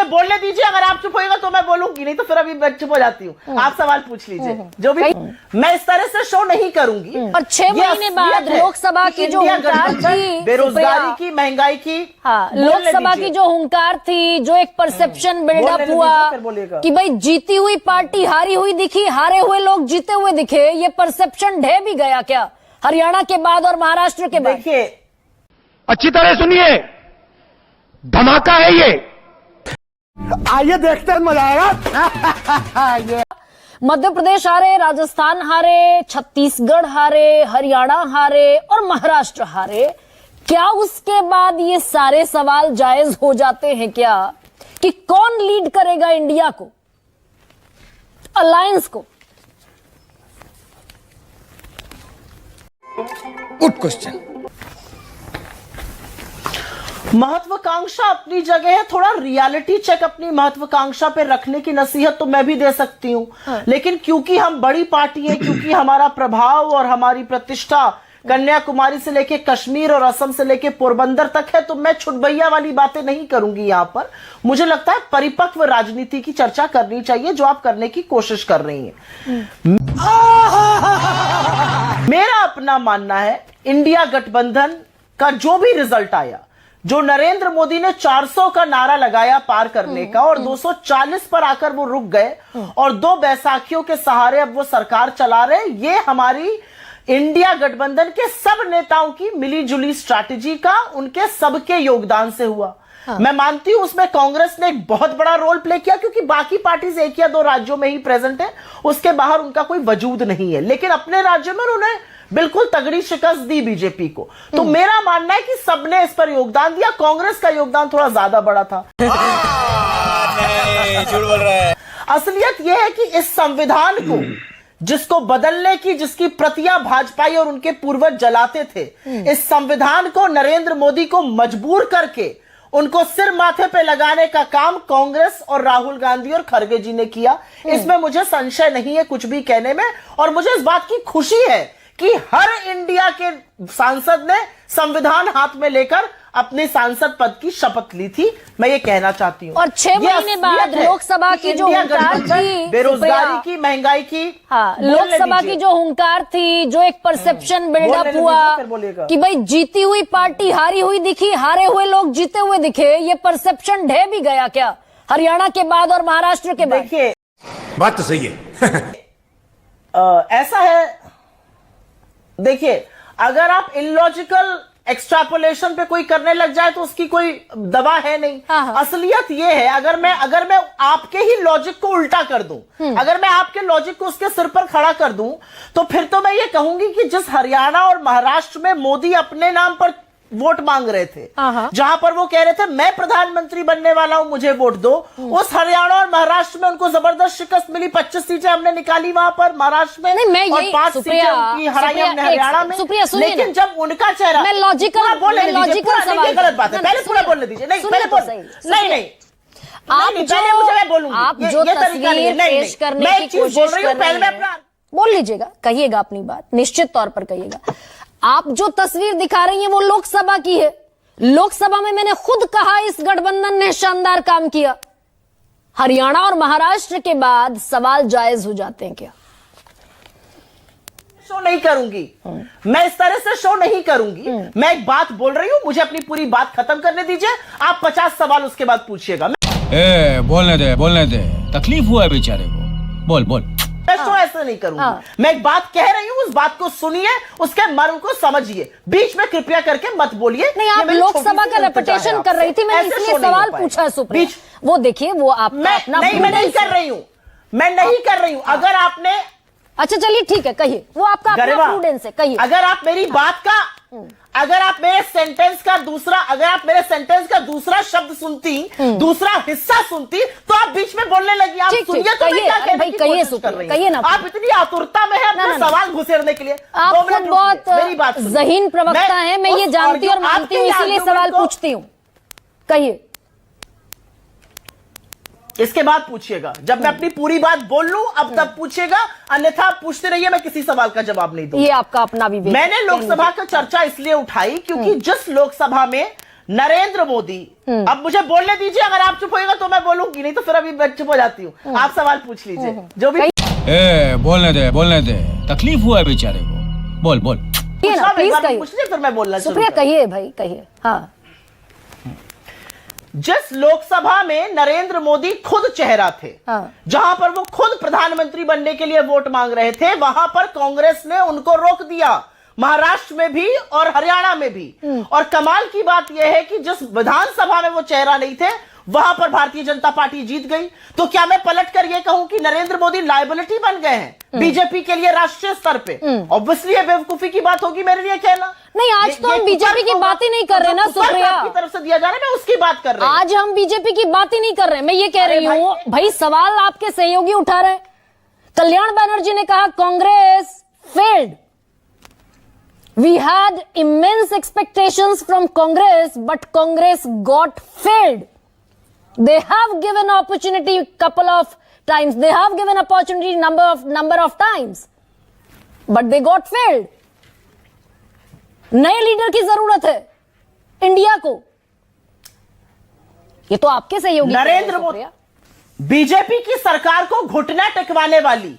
मुझे बोलने दीजिए, अगर आप चुप होएगा तो मैं बोलूंगी, नहीं तो फिर अभी मैं चुप हो जाती हूँ। आप सवाल पूछ लीजिए जो भी। मैं इस तरह से शो नहीं करूंगी। और 6 महीने बाद लोकसभा की जो हुंकार थी, बेरोजगारी की, महंगाई की, हाँ, लोकसभा की जो हुंकार थी, जो एक परसेप्शन बिल्डअप हुआ कि भाई जीती हुई पार्टी हारी हुई दिखी, हारे हुए लोग जीते हुए दिखे, ये परसेप्शन ढह भी गया क्या हरियाणा के बाद और महाराष्ट्र के बाद? देखिए अच्छी तरह सुनिए, धमाका है ये, आइए देखते हैं, मजा आएगा। मध्य प्रदेश हारे, राजस्थान हारे, छत्तीसगढ़ हारे, हरियाणा हारे और महाराष्ट्र हारे। क्या उसके बाद ये सारे सवाल जायज हो जाते हैं क्या कि कौन लीड करेगा इंडिया को, अलायंस को? Good question. महत्वाकांक्षा अपनी जगह है, थोड़ा रियलिटी चेक अपनी महत्वाकांक्षा पे रखने की नसीहत तो मैं भी दे सकती हूँ। हाँ। लेकिन क्योंकि हम बड़ी पार्टी हैं, क्योंकि हमारा प्रभाव और हमारी प्रतिष्ठा कन्याकुमारी से लेके कश्मीर और असम से लेके पोरबंदर तक है, तो मैं छुटभैया वाली बातें नहीं करूंगी यहां पर। मुझे लगता है परिपक्व राजनीति की चर्चा करनी चाहिए, जो आप करने की कोशिश कर रही हैं। मेरा अपना मानना है, इंडिया गठबंधन का जो भी रिजल्ट आया, जो नरेंद्र मोदी ने 400 का नारा लगाया पार करने का और 240 पर आकर वो रुक गए और 2 बैसाखियों के सहारे अब वो सरकार चला रहे, ये हमारी इंडिया गठबंधन के सब नेताओं की मिलीजुली स्ट्रैटेजी का, उनके सबके योगदान से हुआ। मैं मानती हूं उसमें कांग्रेस ने एक बहुत बड़ा रोल प्ले किया, क्योंकि बाकी पार्टीज 1 या 2 राज्यों में ही प्रेजेंट है, उसके बाहर उनका कोई वजूद नहीं है। लेकिन अपने राज्य में उन्होंने बिल्कुल तगड़ी शिकस्त दी बीजेपी को। तो मेरा मानना है कि सबने इस पर योगदान दिया, कांग्रेस का योगदान थोड़ा ज्यादा बड़ा था। झूठ बोल रहा है। असलियत यह है कि इस संविधान को जिसको बदलने की, जिसकी प्रतियां भाजपाई और उनके पूर्वज जलाते थे, इस संविधान को नरेंद्र मोदी को मजबूर करके उनको सिर माथे पे लगाने का काम कांग्रेस और राहुल गांधी और खड़गे जी ने किया। इसमें मुझे संशय नहीं है कुछ भी कहने में, और मुझे इस बात की खुशी है कि हर इंडिया के सांसद ने संविधान हाथ में लेकर अपने सांसद पद की शपथ ली थी, मैं ये कहना चाहती हूँ। और 6 महीने बाद लोकसभा की जो हुंकार थी, बेरोजगारी की, महंगाई की, हाँ, लोकसभा की जो हुंकार थी, जो एक परसेप्शन बिल्डअप हुआ कि भाई जीती हुई पार्टी हारी हुई दिखी, हारे हुए लोग जीते हुए दिखे, ये परसेप्शन ढह भी गया क्या हरियाणा के बाद और महाराष्ट्र के बाद? देखिए बात तो सही है। ऐसा है, देखिए अगर आप इलॉजिकल एक्सट्रापोलेशन पे कोई करने लग जाए तो उसकी कोई दवा है नहीं। हाँ। असलियत ये है, अगर मैं आपके ही लॉजिक को उल्टा कर दूं, अगर मैं आपके लॉजिक को उसके सिर पर खड़ा कर दूं, तो फिर तो मैं ये कहूंगी कि जिस हरियाणा और महाराष्ट्र में मोदी अपने नाम पर वोट मांग रहे थे, जहां पर वो कह रहे थे मैं प्रधानमंत्री बनने वाला हूं, मुझे वोट दो, उस हरियाणा और महाराष्ट्र में उनको जबरदस्त शिकस्त मिली। 25 सीटें हमने निकाली वहां पर महाराष्ट्र में, और 5 सीटें उनकी हराई हमने हरियाणा में। लेकिन जब उनका चेहरा, मैं लॉजिकल गलत बात है, पहले पूरा बोलने दीजिए। नहीं आप जो तस्वीर पेश करने की कोशिश कर रहे हैं, बोल लीजिएगा, कहिएगा अपनी बात, निश्चित तौर पर कहिएगा। आप जो तस्वीर दिखा रही हैं वो लोकसभा की है। लोकसभा में मैंने खुद कहा इस गठबंधन ने शानदार काम किया। हरियाणा और महाराष्ट्र के बाद सवाल जायज हो जाते हैं क्या? शो नहीं करूंगी मैं, इस तरह से शो नहीं करूंगी। मैं एक बात बोल रही हूं, मुझे अपनी पूरी बात खत्म करने दीजिए। आप 50 सवाल उसके बाद पूछिएगा। बोलने दे, तकलीफ हुआ है बेचारे को, बोल। मैं शो ऐसे नहीं करूंगी। मैं एक बात कह रही हूं, उस बात को सुनिए, उसके मर्म को समझिए, बीच में कृपया करके मत बोलिए। नहीं, आप लोकसभा का रेपिटेशन कर रही थी, मैंने इसलिए सवाल पूछा सुप्रिया। वो देखिए, वो आपका अपना, मैं नहीं कर रही हूं। अगर आपने, अच्छा चलिए ठीक है, कहिए, वो आपका अपना प्रूडेंस है, कहिए। अगर आप मेरी बात का, अगर आप मेरे सेंटेंस का दूसरा शब्द सुनती, दूसरा हिस्सा सुनती, तो आप बीच में बोलने लगी। आप सुनिए तो मैं क्या कहने की कोशिश कर रही हूं। आप इतनी आतुरता में है अपने सवाल घुसेड़ने के लिए। आप खुद बहुत ज़हीन प्रवक्ता हैं, मैं ये जानती और मानती हूँ, इसीलिए सवाल पूछती हूँ। कहिए। इसके बाद पूछिएगा, जब मैं अपनी पूरी बात बोल लूं अब तब पूछिएगा, अन्यथा आप पूछते रहिए, मैं किसी सवाल का जवाब नहीं दूंगा। ये आपका अपना विवेक। मैंने लोकसभा का चर्चा इसलिए उठाई क्योंकि जिस लोकसभा में नरेंद्र मोदी, अब मुझे बोलने दीजिए, अगर आप चुप होएगा तो मैं बोलूंगी, नहीं तो फिर अभी मैं चुप हो जाती हूँ। आप सवाल पूछ लीजिए जो भी। बोलने दे तकलीफ हुआ है बेचारे को। बोल बोल प्लीज कहिए, पूछ लीजिए फिर मैं बोलना शुरू सुप्रिया करूं। कहिए भाई कहिए। हाँ, जिस लोकसभा में नरेंद्र मोदी खुद चेहरा थे, हाँ। जहां पर वो खुद प्रधानमंत्री बनने के लिए वोट मांग रहे थे, वहां पर कांग्रेस ने उनको रोक दिया, महाराष्ट्र में भी और हरियाणा में भी। और कमाल की बात यह है कि जिस विधानसभा में वो चेहरा नहीं थे, वहां पर भारतीय जनता पार्टी जीत गई। तो क्या मैं पलटकर यह कहूं कि नरेंद्र मोदी लायबिलिटी बन गए हैं बीजेपी के लिए राष्ट्रीय स्तर पे? ऑब्वियसली ये बेवकूफी की बात होगी मेरे लिए कहना। नहीं, आज तो हम बीजेपी की बात ही नहीं कर रहे ना सुप्रिया, आपकी तरफ से दिया जा रहा है, मैं उसकी बात कर रही हूं। आज हम बीजेपी की बात ही नहीं कर रहे। मैं ये कह रही हूँ भाई, सवाल आपके सहयोगी उठा रहे हैं। कल्याण बनर्जी ने कहा Congress failed, we had immense expectations from Congress but Congress got failed. They have given opportunity couple of times. They have given opportunity number of times, but they got failed. नए लीडर की जरूरत है इंडिया को। ये तो आपके सहयोगी नरेंद्र मोदी, बीजेपी की सरकार को घुटना टेकवाने वाली,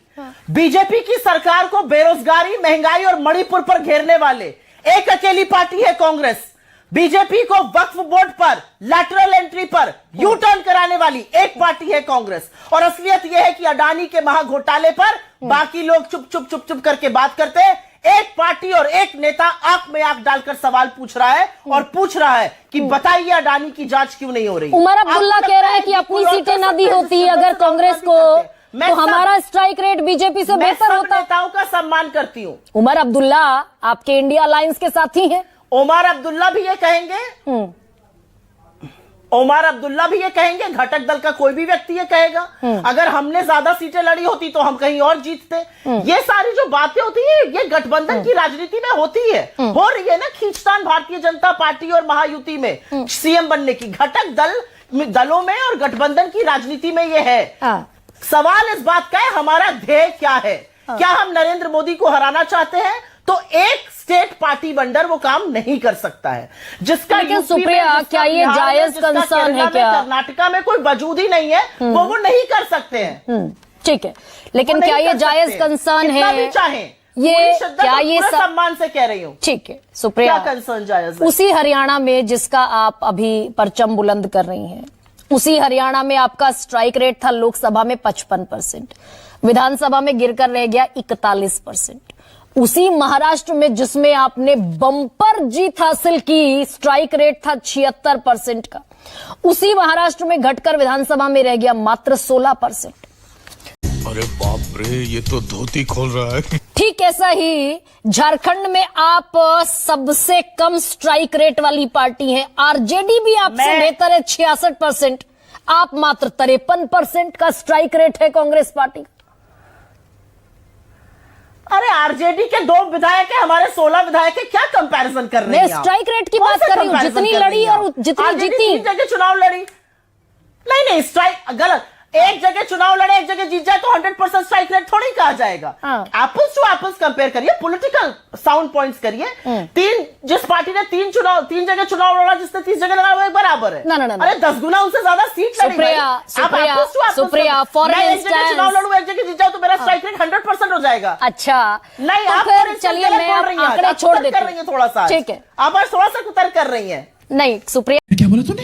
बीजेपी की सरकार को बेरोजगारी, महंगाई और मणिपुर पर घेरने वाले एक अकेली पार्टी है कांग्रेस। बीजेपी को वक्फ बोर्ड पर, लैटरल एंट्री पर यू टर्न कराने वाली एक पार्टी है कांग्रेस। और असलियत यह है कि अडानी के महाघोटाले पर बाकी लोग चुप करके बात करते हैं। एक पार्टी और एक नेता आंख में आंख डालकर सवाल पूछ रहा है और पूछ रहा है कि बताइए अडानी की जांच क्यों नहीं हो रही। उमर अब्दुल्ला कह रहा है कि अपनी सीटें ना दी होती अगर कांग्रेस को, तो हमारा स्ट्राइक रेट बीजेपी से बेहतर होता। नेताओं का सम्मान करती हूं। उमर अब्दुल्ला आपके इंडिया अलायंस के साथी हैं। उमर अब्दुल्ला भी ये कहेंगे, उमर अब्दुल्ला भी ये कहेंगे, घटक दल का कोई भी व्यक्ति ये कहेगा अगर हमने ज्यादा सीटें लड़ी होती तो हम कहीं और जीतते। ये सारी जो बातें होती है ये गठबंधन की राजनीति में होती है, हो रही है ना खींचतान भारतीय जनता पार्टी और महायुति में सीएम बनने की। घटक दलों में और गठबंधन की राजनीति में ये है। सवाल इस बात का है हमारा ध्येय क्या है? क्या हम नरेंद्र मोदी को हराना चाहते हैं? तो एक स्टेट पार्टी वंडर वो काम नहीं कर सकता है जिसका लेकिन सुप्रिया क्या ये जायज कंसर्न है? क्या कर्नाटका में कोई वजूद ही नहीं है, वो नहीं कर सकते हैं। ठीक है, लेकिन क्या ये जायज कंसर्न है? भी चाहे ये क्या ये सम्मान से कह रही हूँ। ठीक है सुप्रिया, क्या कंसर्न जायज है? उसी हरियाणा में जिसका आप अभी परचम बुलंद कर रही हैं, उसी हरियाणा में आपका स्ट्राइक रेट था लोकसभा में 55%, विधानसभा में गिरकर रह गया 41%। उसी महाराष्ट्र में जिसमें आपने बम्पर जीत हासिल की, स्ट्राइक रेट था 76% का, उसी महाराष्ट्र में घटकर विधानसभा में रह गया मात्र 16%। अरे बाप रे, ये तो धोती खोल रहा है। ठीक ऐसा ही झारखंड में आप सबसे कम स्ट्राइक रेट वाली पार्टी हैं। आरजेडी भी आपसे बेहतर है 66%, आप मात्र 53% का स्ट्राइक रेट है कांग्रेस पार्टी। अरे आरजेडी के 2 विधायक है, हमारे 16 विधायक है, क्या कंपैरिजन कर रहे हैं? मैं स्ट्राइक रेट की बात कर रही हूँ, जितनी लड़ी और जितनी जीती। जगह चुनाव लड़ी, नहीं स्ट्राइक गलत। एक जगह चुनाव लड़े, एक जगह जीत जाए तो 100% स्ट्राइक रेट थोड़ी कहा जाएगा। एप्पल्स टू एप्पल्स कंपेयर करिए, पॉलिटिकल साउंड पॉइंट्स करिए। जिस पार्टी ने 3 जगह चुनाव लड़ा, जिसने 30 जगह लड़ा, वो एक बराबर है। ना। अरे 10 गुना उनसे ज्यादा सीट लड़ी। सुप्रिया फॉर मैं एक जगह चुनाव लड़ूं, एक जगह जीत जाऊं तो मेरा स्ट्राइक रेट 100% हो जाएगा। अच्छा नहीं, तो आप फिर चलिए मैं आंकड़े छोड़ देती हूँ, कर रही है थोड़ा सा। ठीक है, आप आज थोड़ा सा कुतर कर रही है। नहीं सुप्रिया, क्या बोला तूने?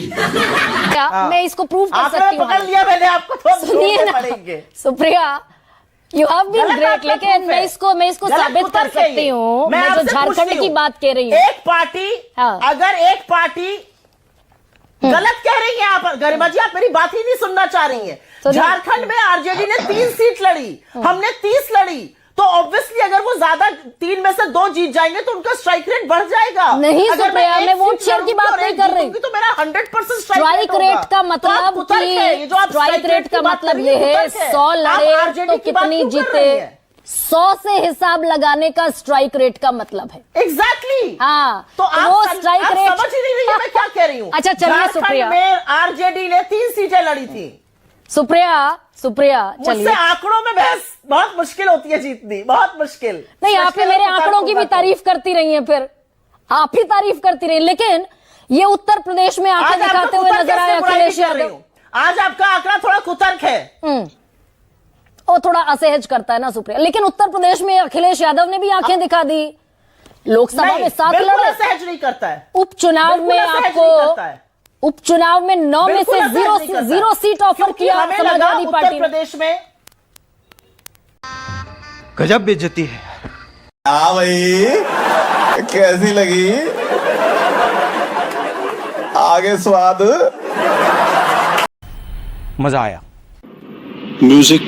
मैं इसको प्रूव कर सकती हूँ। पकड़ लिया मैंने आपको, तो सुनिए ना Supriya, you have been great, लेकिन मैं इसको साबित कर सकती हूँ। मैं जो झारखंड की बात कह रही हूँ, एक पार्टी अगर एक पार्टी गलत कह रही है, आप गरिमा जी आप मेरी बात ही नहीं सुनना चाह रही है। झारखंड में आरजेडी ने 3 सीट लड़ी, हमने 30 लड़ी, तो ऑब्वियसली अगर वो ज्यादा 3 में से 2 जीत जाएंगे तो उनका स्ट्राइक रेट बढ़ जाएगा। नहीं सुप्रिया, मैं वोट शेयर की बात नहीं कर रही, तो मेरा 100% स्ट्राइक रेट का मतलब स्ट्राइक रेट का मतलब ये है 100 लड़े तो कितनी जीते, 100 से हिसाब लगाने का स्ट्राइक रेट का मतलब है। एग्जैक्टली। हाँ, तो वो स्ट्राइक रेट समझ ही नहीं रही है मैं क्या कह रही हूँ। अच्छा चलिए सुप्रिया, में आरजेडी ने 3 सीटें लड़ी थी। सुप्रिया चलिए, आंकड़ों में बहस बहुत मुश्किल होती है जीतनी, बहुत मुश्किल। नहीं, आप मेरे आंकड़ों की भी तारीफ करती रही हैं, फिर आप ही तारीफ करती रही, लेकिन ये उत्तर प्रदेश में आंखें आज आपका दिखाते हुए कुतर्क नजर आए से बुराई अखिलेश नहीं कर रही यादव। हूं। आज आपका आंकड़ा थोड़ा कुतर्क है। वो थोड़ा असहज करता है ना सुप्रिया, लेकिन उत्तर प्रदेश में अखिलेश यादव ने भी आंखें दिखा दी। लोकसभा नहीं, में 7 बिल्कुल लड़े, असहज नहीं करता है। उपचुनाव बिल्कुल में असहज आपको नहीं करता है। उपचुनाव में 9 में बिल्कुल से असहज नहीं करता है। 0 सीट ऑफर क्योंकि किया हमें लगा समाजवादी उत्तर पार्टी ने। प्रदेश में गजब बेइज्जती है। हाँ भाई, कैसी लगी? आगे स्वाद। मजा आया। म्यूजिक